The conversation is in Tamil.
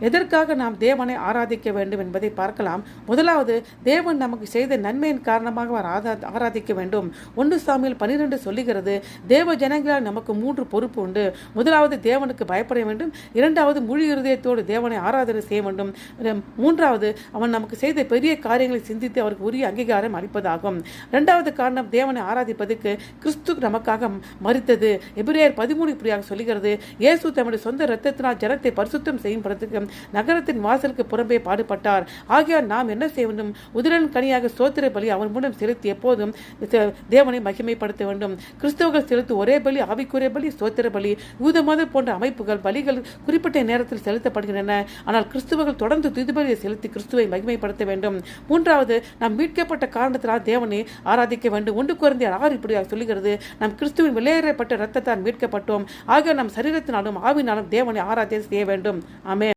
எதற்காக நாம் தேவனை ஆராதிக்க வேண்டும் என்பதை பார்க்கலாம். முதலாவது, தேவன் நமக்கு செய்த நன்மையின் காரணமாக அவர் ஆராதிக்க வேண்டும். 1 சாமுவேல் 12 சொல்லுகிறது, தேவ ஜனங்களால் நமக்கு 3 பொறுப்பு உண்டு. முதலாவது, தேவனுக்கு பயப்பட வேண்டும். இரண்டாவது, முழு இருதயத்தோடு தேவனை ஆராதனை செய்ய வேண்டும். மூன்றாவது, அவன் நமக்கு செய்த பெரிய காரியங்களை சிந்தித்து அவருக்கு உரிய அங்கீகாரம் அளிப்பதாகும். இரண்டாவது காரணம், தேவனை ஆராதிப்பதற்கு கிறிஸ்து நமக்காக மரித்தது. எபிரேயர் 13 இப்படியாக சொல்லுகிறது, இயேசு தம்முடைய சொந்த இரத்தத்தினால் ஜனத்தை பரிசுத்தம் செய்யும்படுத்துக்கு நகரத்தின் வாசலுக்கு புறம்பே பாடுபட்டார். ஆகையால் நாம் என்ன செய்ய வேண்டும்? உதிரன் கனியாக ஸ்தோத்திர பலி அவன் மூலம் செலுத்தி எப்போதும் தேவனை மகிமைப்படுத்த வேண்டும். கிறிஸ்தவர்கள் செலுத்தும் ஒரே பலி ஆவிக்குரிய பலி, ஸ்தோத்திர பலி. யூத மத போன்ற அமைப்புகள் பலிகள் குறிப்பிட்ட நேரத்தில் செலுத்தப்படுகின்றன. ஆனால் கிறிஸ்தவர்கள் தொடர்ந்து துதிபலியை செலுத்தி கிறிஸ்துவை மகிமைப்படுத்த வேண்டும். மூன்றாவது, நாம் மீட்கப்பட்ட காரணத்தினால் தேவனை ஆராதிக்க வேண்டும். 1 கொரிந்தியர் 6 இப்படியாக சொல்லுகிறது, நாம் கிறிஸ்துவின் வெளியேறப்பட்ட இரத்தத்தால் மீட்கப்பட்டோம். ஆகிய நம் சரீரத்தினாலும் ஆவினாலும் தேவனை ஆராதனை செய்ய வேண்டும். ஆமென்.